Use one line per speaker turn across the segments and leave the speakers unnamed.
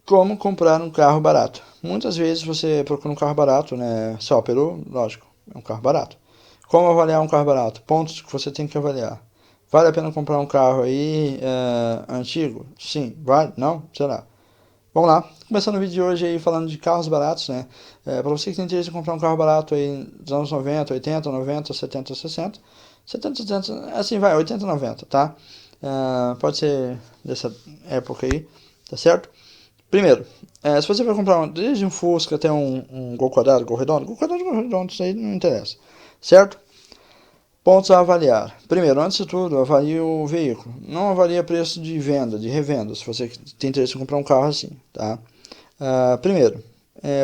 Como comprar um carro barato? Muitas vezes você procura um carro barato, né? Só pelo, lógico, é um carro barato. Como avaliar um carro barato? Pontos que você tem que avaliar. Vale a pena comprar um carro aí antigo? Sim. Vale? Não? Sei lá. Vamos lá. Começando o vídeo de hoje aí falando de carros baratos, né? Para você que tem interesse em comprar um carro barato aí dos anos 90, 80, 90, 70, 60. 70, 70, assim vai, 80, 90, tá? Pode ser dessa época aí, tá certo? Primeiro, se você vai comprar desde um Fusca até um Gol quadrado, Gol redondo, isso aí não interessa, certo? Pontos a avaliar. Primeiro, antes de tudo, avalie o veículo. Não avalie preço de venda, de revenda, se você tem interesse em comprar um carro assim, tá? Primeiro,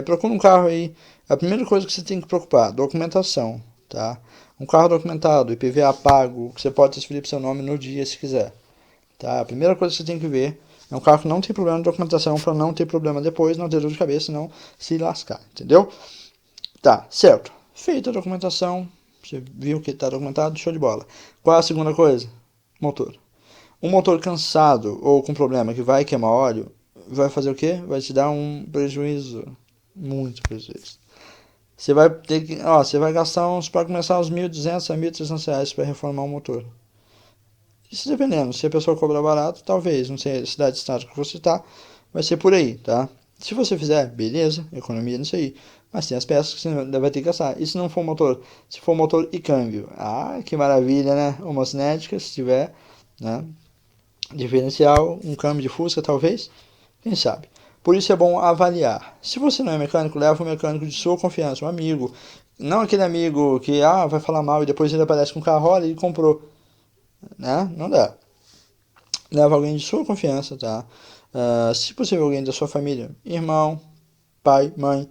procura um carro aí. A primeira coisa que você tem que preocupar, documentação, tá? Um carro documentado, IPVA pago, que você pode transferir para seu nome no dia se quiser. Tá? A primeira coisa que você tem que ver é um carro que não tem problema de documentação para não ter problema depois, não ter dor de cabeça, não se lascar, entendeu? Tá, certo. Feita a documentação, você viu que está documentado, show de bola. Qual é a segunda coisa? Motor. Um motor cansado ou com problema que vai queimar óleo, vai fazer o quê? Vai te dar um prejuízo, muito prejuízo. Você vai ter que, você vai gastar para começar uns 1.200 a 1.300 reais para reformar o motor. Isso dependendo, se a pessoa cobrar barato, talvez, não sei a cidade estado que você está, vai ser por aí, tá? Se você fizer, beleza, economia nisso aí. Mas tem as peças que você vai ter que gastar. E se não for motor? Se for motor e câmbio? Ah, que maravilha, né? Uma cinética, se tiver, né? Diferencial, um câmbio de Fusca, talvez. Quem sabe? Por isso é bom avaliar. Se você não é mecânico, leva um mecânico de sua confiança, um amigo. Não aquele amigo que vai falar mal e depois ele aparece com o carro, olha, ele comprou. Né? Não dá. Leva alguém de sua confiança, tá? Se possível, alguém da sua família, irmão, pai, mãe,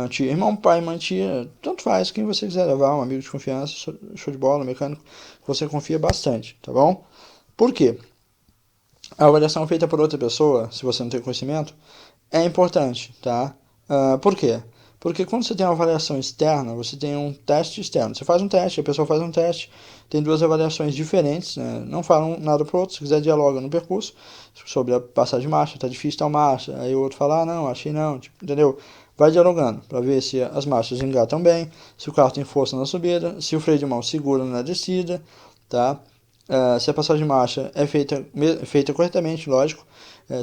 tia, irmão, pai, mãe, tia, tanto faz, quem você quiser levar, um amigo de confiança, show de bola, um mecânico, que você confia bastante, tá bom? Por quê? A avaliação feita por outra pessoa, se você não tem conhecimento, é importante, tá? Por quê? Porque quando você tem uma avaliação externa, você tem um teste externo. Você faz um teste, a pessoa faz um teste, tem duas avaliações diferentes, né? Não falam nada pro outro, se quiser dialoga no percurso, sobre a passagem de marcha, tá difícil tal marcha, aí o outro fala, não, achei não, tipo, entendeu? Vai dialogando, para ver se as marchas engatam bem, se o carro tem força na subida, se o freio de mão segura na descida, tá? Se a passagem de marcha é feita corretamente, lógico,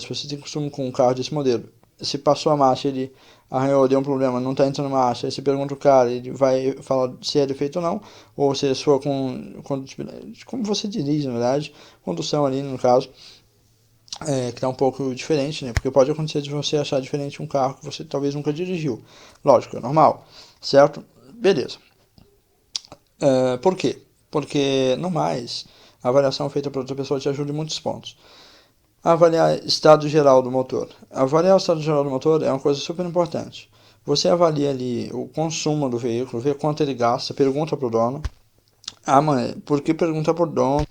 se você tem costume com um carro desse modelo, se passou a marcha, ele arranhou, deu um problema, não está entrando marcha, aí você pergunta o cara, ele vai falar se é defeito ou não, ou se é sua como você dirige, na verdade, condução ali no caso, que está um pouco diferente, né? Porque pode acontecer de você achar diferente um carro que você talvez nunca dirigiu. Lógico, é normal, certo? Beleza. Por quê? Porque, no mais, a avaliação feita por outra pessoa te ajuda em muitos pontos. Avaliar estado geral do motor. Avaliar o estado geral do motor é uma coisa super importante. Você avalia ali o consumo do veículo, vê quanto ele gasta, pergunta para o dono. Mãe, por que pergunta para o dono?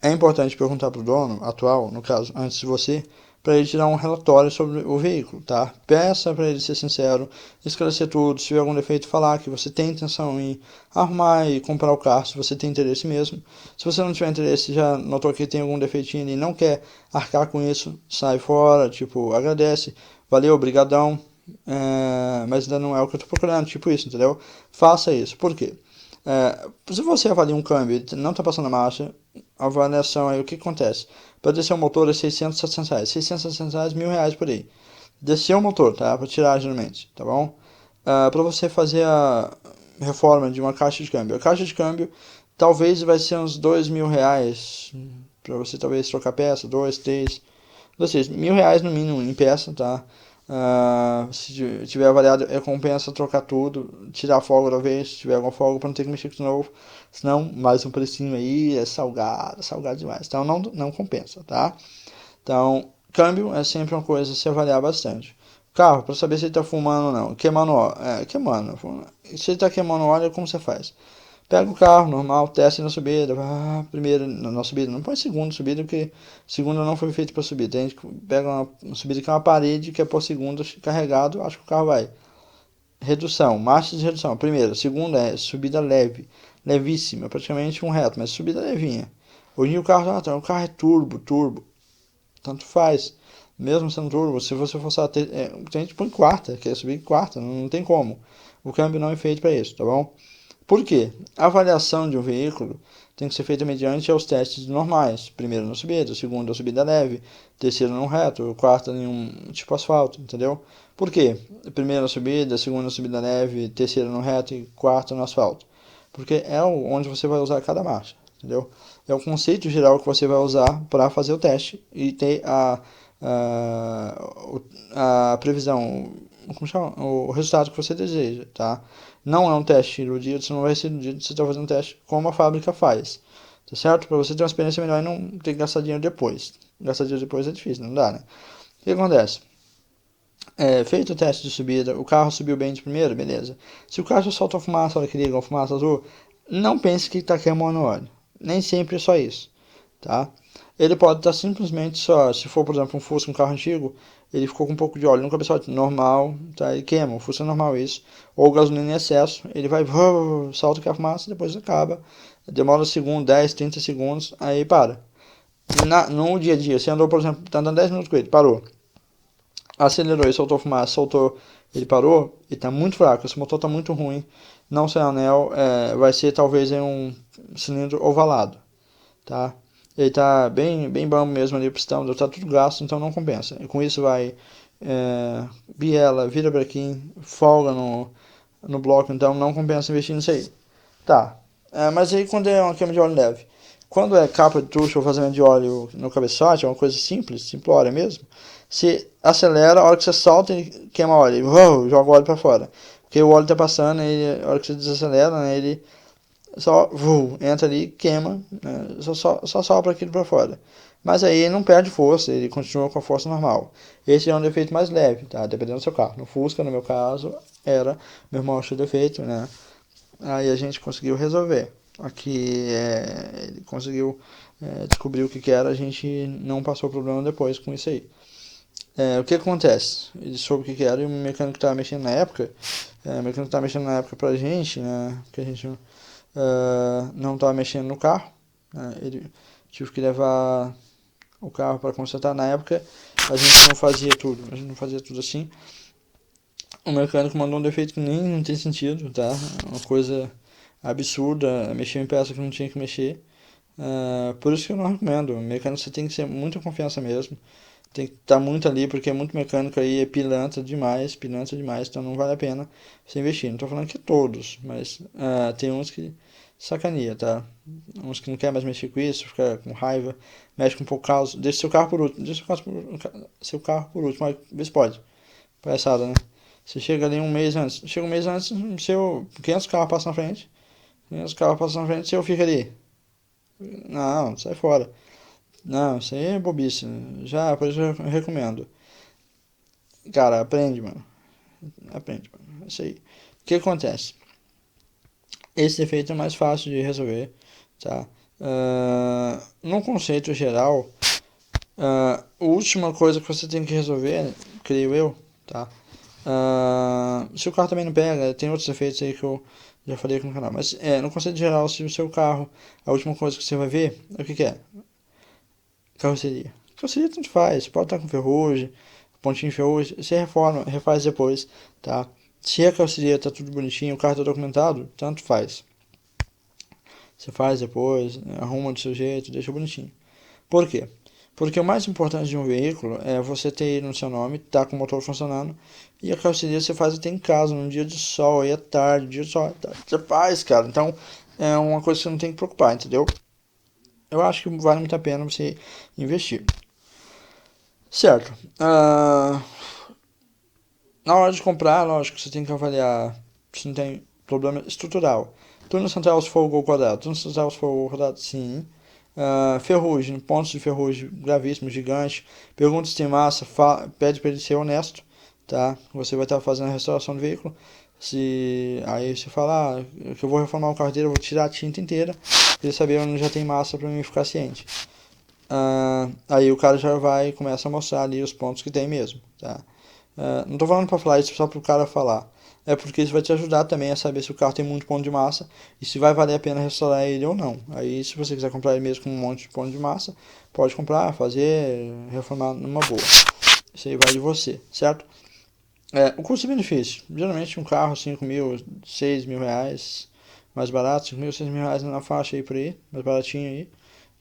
É importante perguntar para o dono atual, no caso, antes de você, para ele tirar um relatório sobre o veículo, tá? Peça para ele ser sincero, esclarecer tudo, se tiver algum defeito, falar que você tem intenção em arrumar e comprar o carro, se você tem interesse mesmo. Se você não tiver interesse, já notou que tem algum defeitinho e não quer arcar com isso, sai fora, tipo, agradece, valeu, obrigadão, mas ainda não é o que eu estou procurando, tipo isso, entendeu? Faça isso. Por quê? Se você avalia um câmbio e não está passando a marcha, a avaliação aí, o que acontece? Para descer o motor é 600, 700 reais. 600, 700 reais, 1.000 reais por aí. Descer o motor, tá? Para tirar geralmente, tá bom? Para você fazer a reforma de uma caixa de câmbio. A caixa de câmbio talvez vai ser uns 2.000 reais. Para você talvez trocar peça, dois, três. Ou seja, 1.000 reais no mínimo em peça, tá? Se tiver avaliado, compensa trocar tudo, tirar a folga da vez, se tiver alguma folga, para não ter que mexer com de novo. Senão, mais um precinho aí é salgado, salgado demais. Então, não compensa, tá? Então, câmbio é sempre uma coisa a se avaliar bastante. Carro, para saber se ele está fumando ou não. Queimando óleo. Queimando. Se ele está queimando óleo, como você faz? Pega o carro, normal, testa na subida. Primeiro na subida, não põe segunda subida, porque segunda não foi feito para subir. Tem gente que pega uma subida que é uma parede, que é por segunda carregado, acho que o carro vai. Redução, marcha de redução. Primeiro, segunda é subida leve, levíssima, praticamente um reto, mas subida levinha. Hoje o carro é turbo, tanto faz. mesmo sendo turbo, se você forçar, tem gente que põe quarta, quer subir em quarta, não tem como. O câmbio não é feito para isso, tá bom? Por quê? A avaliação de um veículo tem que ser feita mediante os testes normais. Primeiro na subida, segundo na subida leve, terceiro no reto, quarto em um tipo asfalto, entendeu? Por quê? Primeiro na subida, segundo na subida leve, terceiro no reto e quarto no asfalto. Porque é onde você vai usar cada marcha, entendeu? É o conceito geral que você vai usar para fazer o teste e ter a previsão, como chama? O resultado que você deseja, tá? Não é um teste iludido, você não vai ser iludido, você está fazendo um teste como a fábrica faz, tá certo? Para você ter uma experiência melhor e não ter que gastar dinheiro depois. Gastar dinheiro depois é difícil, não dá, né? O que acontece? Feito o teste de subida, o carro subiu bem de primeira, beleza. Se o carro só solta fumaça, olha que liga, uma fumaça azul, não pense que está queimando óleo. Nem sempre é só isso, tá? Ele pode estar simplesmente só, se for, por exemplo, um Fusca, um carro antigo, ele ficou com um pouco de óleo no cabeçote, normal, tá? Ele queima, o Fusca é normal isso. Ou gasolina em excesso, ele vai, salta aquela fumaça, depois acaba. Demora um segundo, 10, 30 segundos, aí para. No dia a dia, você andou, por exemplo, tá andando 10 minutos com ele, parou. Acelerou e soltou fumaça, soltou, ele parou, e tá muito fraco, esse motor tá muito ruim, não sai anel, vai ser talvez em um cilindro ovalado, tá? Ele tá bem bambo mesmo ali, o pistão, tá tudo gasto, então não compensa. E com isso vai biela, vira brequim, folga no bloco, então não compensa investir nisso aí. Tá, mas aí quando é uma queima de óleo leve, quando é capa de tucho ou vazamento de óleo no cabeçote, é uma coisa simples, simplória mesmo, você acelera, a hora que você solta, ele queima óleo, e joga o óleo para fora. Porque o óleo tá passando, e a hora que você desacelera, né, ele só entra ali, queima, né, só sopra aquilo para fora. Mas aí ele não perde força, ele continua com a força normal. Esse é um defeito mais leve, tá? Dependendo do seu carro. No Fusca, no meu caso, meu irmão achou defeito, né? Aí a gente conseguiu resolver. Aqui ele conseguiu descobrir o que era, a gente não passou problema depois com isso aí. O que acontece? Ele soube o que era e o mecânico estava mexendo na época. O mecânico estava mexendo na época pra gente, né? Que a gente não estava mexendo no carro. Né? Ele tive que levar o carro para consertar. Na época a gente não fazia tudo assim. O mecânico mandou um defeito que nem não tem sentido, tá? Uma coisa absurda, mexer em peça que não tinha que mexer. Por isso que eu não recomendo. O mecânico você tem que ser muita confiança mesmo. Tem que estar muito ali, porque é muito mecânico aí, é pilantra demais, então não vale a pena você investir. Não estou falando que todos, mas tem uns que sacaneia, tá? Uns que não quer mais mexer com isso, fica com raiva, mexe com um pouco caos, deixa seu carro por último, seu carro por último, mas vê se pode. Palhaçada, né? Você chega ali chega um mês antes, seu 500 carros passam na frente, 500 carros passam na frente, seu fica ali. Não, sai fora. Não, isso aí é bobice. Já, por isso eu recomendo. Cara, aprende, mano. Aprende, mano. Isso aí. O que acontece? Esse defeito é mais fácil de resolver, tá? No conceito geral, a última coisa que você tem que resolver, creio eu, tá? Se o carro também não pega, tem outros defeitos aí que eu já falei aqui no canal. Mas no conceito geral, se o seu carro, a última coisa que você vai ver, o que é? Carroceria. Carroceria tanto faz, pode estar com ferrugem, pontinho de ferrugem, você reforma, refaz depois, tá? Se a carroceria tá tudo bonitinho, o carro tá documentado, tanto faz. Você faz depois, arruma do seu jeito, deixa bonitinho. Por quê? Porque o mais importante de um veículo é você ter ele no seu nome, tá com o motor funcionando, e a carroceria você faz até em casa, num dia de sol, aí é tarde, dia de sol, você faz, cara. Então é uma coisa que você não tem que preocupar, entendeu? Eu acho que vale muito a pena você investir. Certo. Na hora de comprar, lógico, você tem que avaliar se não tem problema estrutural. Túnel central se for o gol quadrado. Túnel central se for o gol quadrado, sim. Ferrugem, pontos de ferrugem gravíssimos, gigantes. Pergunta se tem massa, pede para ele ser honesto, tá? Você vai estar fazendo a restauração do veículo. Aí você fala, que eu vou reformar o carro dele, eu vou tirar a tinta inteira, para ele saber onde já tem massa para mim ficar ciente. Aí o cara já vai e começa a mostrar ali os pontos que tem mesmo, tá? Não tô falando para falar isso só pro cara falar. É porque isso vai te ajudar também a saber se o carro tem muito ponto de massa e se vai valer a pena restaurar ele ou não. Aí se você quiser comprar ele mesmo com um monte de ponto de massa, pode comprar, fazer, reformar numa boa. Isso aí vai de você, certo? O custo-benefício, geralmente um carro 5 mil, 6 mil reais, mais barato, 5 mil, 6 mil reais na faixa aí por aí, mais baratinho aí,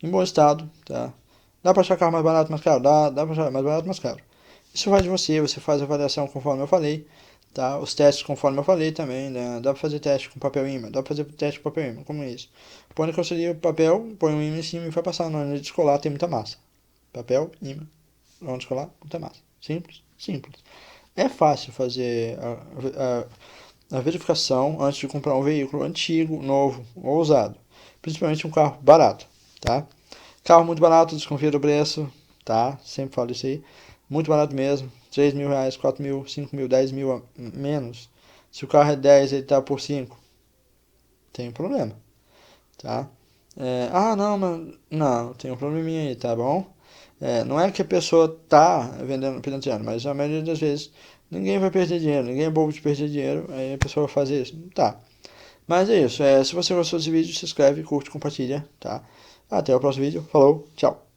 em bom estado, tá? Dá pra achar carro mais barato, mais caro? Dá pra achar mais barato, mais caro. Isso vai de você, você faz a avaliação conforme eu falei, tá? Os testes conforme eu falei também, né? Dá pra fazer teste com papel imã, dá pra fazer teste com papel imã, como é isso? Põe na carroceria o papel, põe um imã em cima e vai passar na hora de descolar, tem muita massa. Papel, imã, na hora de descolar, muita massa. Simples, simples. É fácil fazer a verificação antes de comprar um veículo antigo, novo ou usado, principalmente um carro barato, tá? Carro muito barato, desconfia do preço, tá? Sempre falo isso aí. Muito barato mesmo. 3 mil reais, 4 mil, 5 mil, 10 mil a menos. Se o carro é 10 ele tá por 5, tem um problema, tá? Não, mas não, tem um probleminha aí, tá bom? Não é que a pessoa tá vendendo, pirateando, mas a maioria das vezes ninguém vai perder dinheiro, ninguém é bobo de perder dinheiro, aí a pessoa vai fazer isso. Tá. Mas é isso, se você gostou desse vídeo, se inscreve, curte, compartilha, tá? Até o próximo vídeo, falou, tchau!